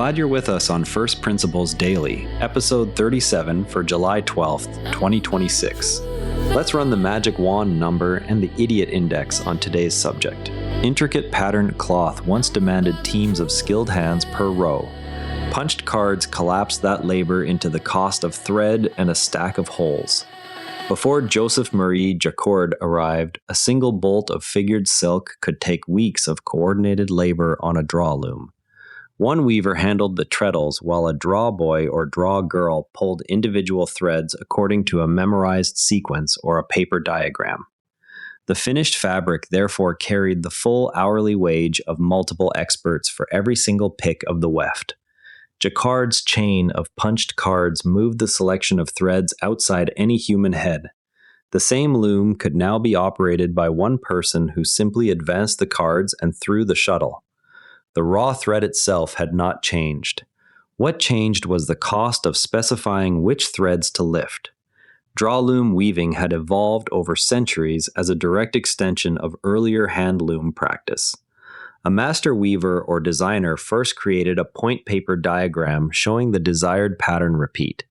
glad you're with us on First Principles Daily, episode 37 for July 12th, 2026. Let's run the magic wand number and the idiot index on today's subject. Intricate patterned cloth once demanded teams of skilled hands per row. Punched cards collapsed that labor into the cost of thread and a stack of holes. Before Joseph Marie Jacquard arrived, a single bolt of figured silk could take weeks of coordinated labor on a draw loom. One weaver handled the treadles while a draw boy or draw girl pulled individual threads according to a memorized sequence or a paper diagram. The finished fabric therefore carried the full hourly wage of multiple experts for every single pick of the weft. Jacquard's chain of punched cards moved the selection of threads outside any human head. The same loom could now be operated by one person who simply advanced the cards and threw the shuttle. The raw thread itself had not changed. What changed was the cost of specifying which threads to lift. Draw loom weaving had evolved over centuries as a direct extension of earlier hand loom practice. A master weaver or designer first created a point paper diagram showing the desired pattern repeat.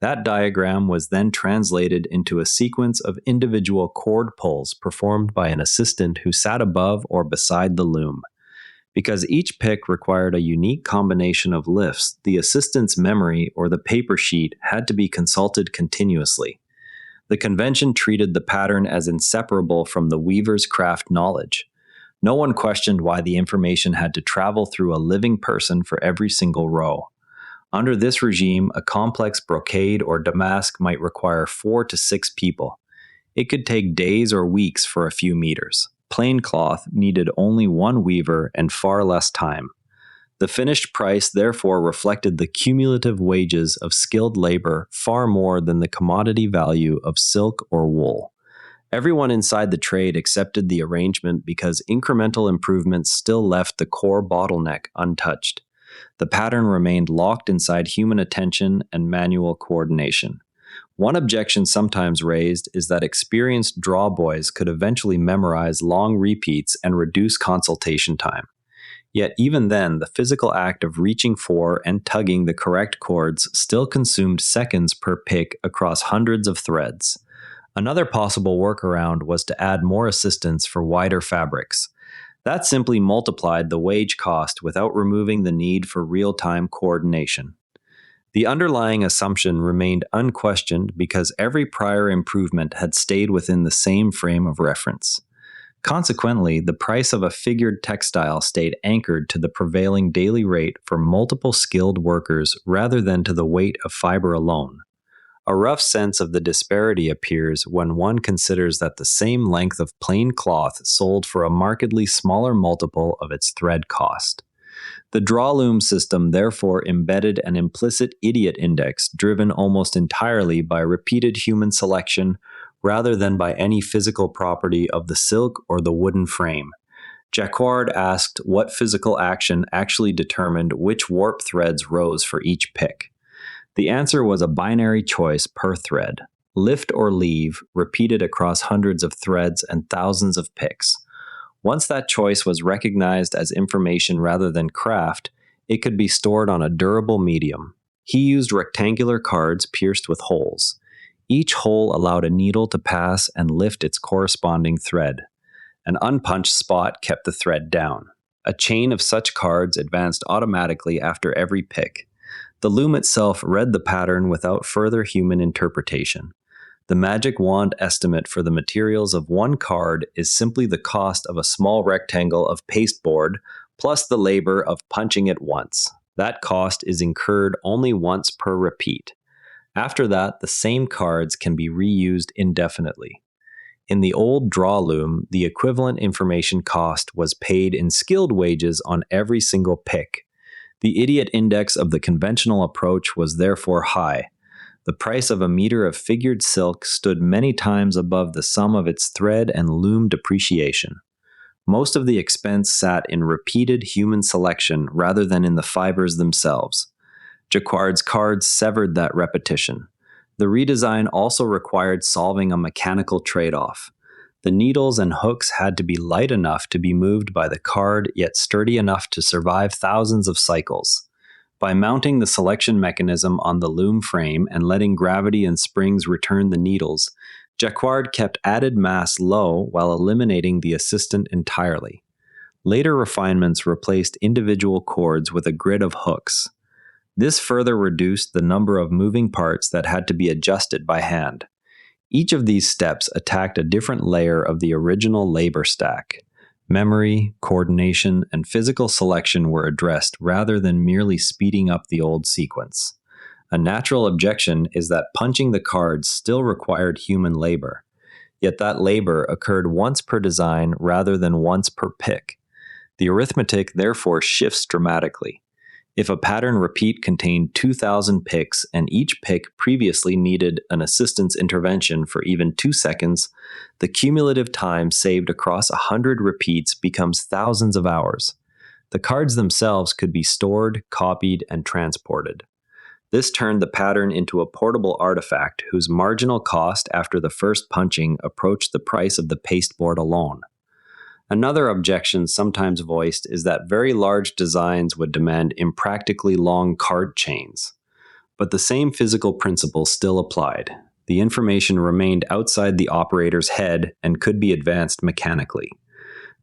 That diagram was then translated into a sequence of individual cord pulls performed by an assistant who sat above or beside the loom. Because each pick required a unique combination of lifts, the assistant's memory or the paper sheet had to be consulted continuously. The convention treated the pattern as inseparable from the weaver's craft knowledge. No one questioned why the information had to travel through a living person for every single row. Under this regime, a complex brocade or damask might require 4 to 6 people. It could take days or weeks for a few meters. Plain cloth needed only one weaver and far less time. The finished price therefore reflected the cumulative wages of skilled labor far more than the commodity value of silk or wool. Everyone inside the trade accepted the arrangement because incremental improvements still left the core bottleneck untouched. The pattern remained locked inside human attention and manual coordination. One objection sometimes raised is that experienced draw boys could eventually memorize long repeats and reduce consultation time. Yet even then, the physical act of reaching for and tugging the correct chords still consumed seconds per pick across hundreds of threads. Another possible workaround was to add more assistance for wider fabrics. That simply multiplied the wage cost without removing the need for real-time coordination. The underlying assumption remained unquestioned because every prior improvement had stayed within the same frame of reference. Consequently, the price of a figured textile stayed anchored to the prevailing daily rate for multiple skilled workers rather than to the weight of fiber alone. A rough sense of the disparity appears when one considers that the same length of plain cloth sold for a markedly smaller multiple of its thread cost. The draw loom system therefore embedded an implicit idiot index driven almost entirely by repeated human selection rather than by any physical property of the silk or the wooden frame. Jacquard asked what physical action actually determined which warp threads rose for each pick. The answer was a binary choice per thread, lift or leave, repeated across hundreds of threads and thousands of picks. Once that choice was recognized as information rather than craft, it could be stored on a durable medium. He used rectangular cards pierced with holes. Each hole allowed a needle to pass and lift its corresponding thread. An unpunched spot kept the thread down. A chain of such cards advanced automatically after every pick. The loom itself read the pattern without further human interpretation. The magic wand estimate for the materials of one card is simply the cost of a small rectangle of pasteboard plus the labor of punching it once. That cost is incurred only once per repeat. After that, the same cards can be reused indefinitely. In the old draw loom, the equivalent information cost was paid in skilled wages on every single pick. The idiot index of the conventional approach was therefore high. The price of a meter of figured silk stood many times above the sum of its thread and loom depreciation. Most of the expense sat in repeated human selection rather than in the fibers themselves. Jacquard's cards severed that repetition. The redesign also required solving a mechanical trade-off. The needles and hooks had to be light enough to be moved by the card, yet sturdy enough to survive thousands of cycles. By mounting the selection mechanism on the loom frame and letting gravity and springs return the needles, Jacquard kept added mass low while eliminating the assistant entirely. Later refinements replaced individual cords with a grid of hooks. This further reduced the number of moving parts that had to be adjusted by hand. Each of these steps attacked a different layer of the original labor stack. Memory, coordination, and physical selection were addressed rather than merely speeding up the old sequence. A natural objection is that punching the cards still required human labor, yet that labor occurred once per design rather than once per pick. The arithmetic therefore shifts dramatically. If a pattern repeat contained 2,000 picks and each pick previously needed an assistant's intervention for even 2 seconds, the cumulative time saved across 100 repeats becomes thousands of hours. The cards themselves could be stored, copied, and transported. This turned the pattern into a portable artifact whose marginal cost after the first punching approached the price of the pasteboard alone. Another objection sometimes voiced is that very large designs would demand impractically long card chains. But the same physical principle still applied. The information remained outside the operator's head and could be advanced mechanically.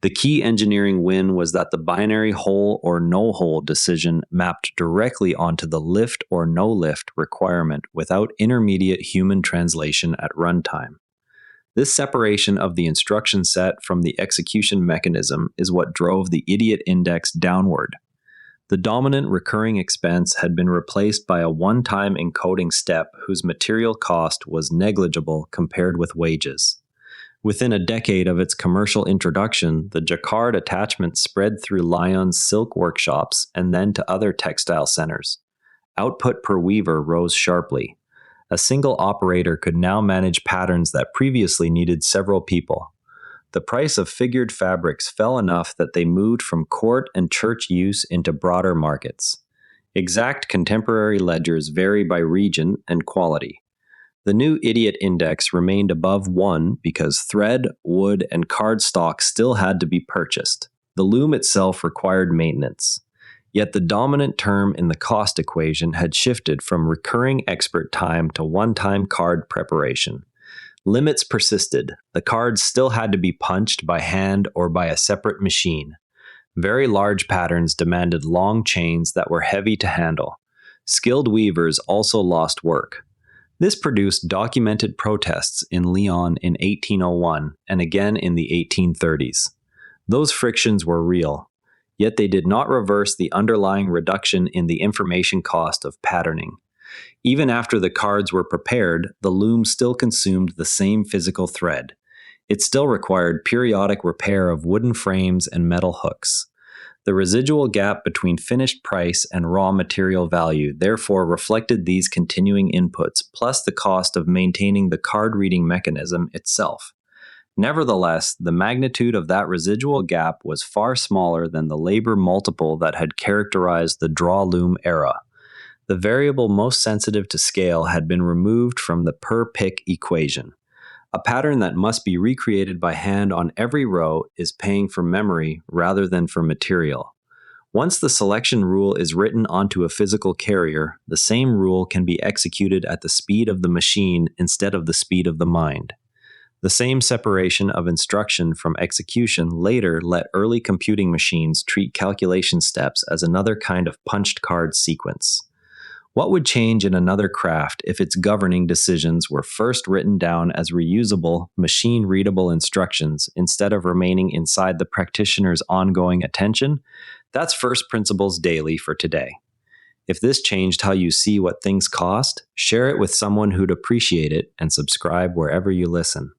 The key engineering win was that the binary hole or no hole decision mapped directly onto the lift or no lift requirement without intermediate human translation at runtime. This separation of the instruction set from the execution mechanism is what drove the idiot index downward. The dominant recurring expense had been replaced by a one-time encoding step whose material cost was negligible compared with wages. Within a decade of its commercial introduction, the Jacquard attachment spread through Lyon's silk workshops and then to other textile centers. Output per weaver rose sharply. A single operator could now manage patterns that previously needed several people. The price of figured fabrics fell enough that they moved from court and church use into broader markets. Exact contemporary ledgers vary by region and quality. The new idiot index remained above 1 because thread, wood, and cardstock still had to be purchased. The loom itself required maintenance. Yet the dominant term in the cost equation had shifted from recurring expert time to one-time card preparation. Limits persisted. The cards still had to be punched by hand or by a separate machine. Very large patterns demanded long chains that were heavy to handle. Skilled weavers also lost work. This produced documented protests in Lyon in 1801 and again in the 1830s. Those frictions were real. Yet they did not reverse the underlying reduction in the information cost of patterning. Even after the cards were prepared, the loom still consumed the same physical thread. It still required periodic repair of wooden frames and metal hooks. The residual gap between finished price and raw material value therefore reflected these continuing inputs, plus the cost of maintaining the card reading mechanism itself. Nevertheless, the magnitude of that residual gap was far smaller than the labor multiple that had characterized the draw loom era. The variable most sensitive to scale had been removed from the per-pick equation. A pattern that must be recreated by hand on every row is paying for memory rather than for material. Once the selection rule is written onto a physical carrier, the same rule can be executed at the speed of the machine instead of the speed of the mind. The same separation of instruction from execution later let early computing machines treat calculation steps as another kind of punched card sequence. What would change in another craft if its governing decisions were first written down as reusable, machine-readable instructions instead of remaining inside the practitioner's ongoing attention? That's First Principles Daily for today. If this changed how you see what things cost, share it with someone who'd appreciate it and subscribe wherever you listen.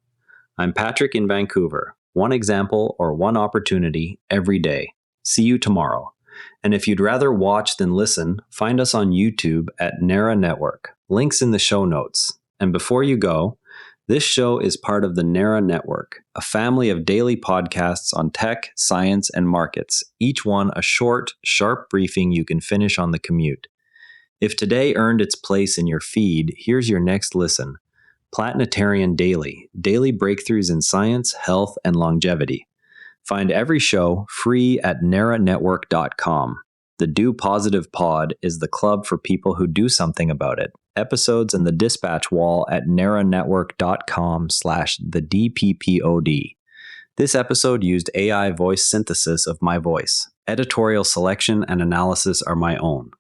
I'm Patrick in Vancouver. One example or one opportunity every day. See you tomorrow. And if you'd rather watch than listen, find us on YouTube at Nerra Network. Links in the show notes. And before you go, this show is part of the Nerra Network, a family of daily podcasts on tech, science, and markets, each one a short, sharp briefing you can finish on the commute. If today earned its place in your feed, here's your next listen. Planetarian Daily, daily breakthroughs in science, health, and longevity. Find every show free at nerranetwork.com. The Do Positive Pod is the club for people who do something about it. Episodes and the dispatch wall at nerranetwork.com/thedppod. This episode used AI voice synthesis of my voice. Editorial selection and analysis are my own.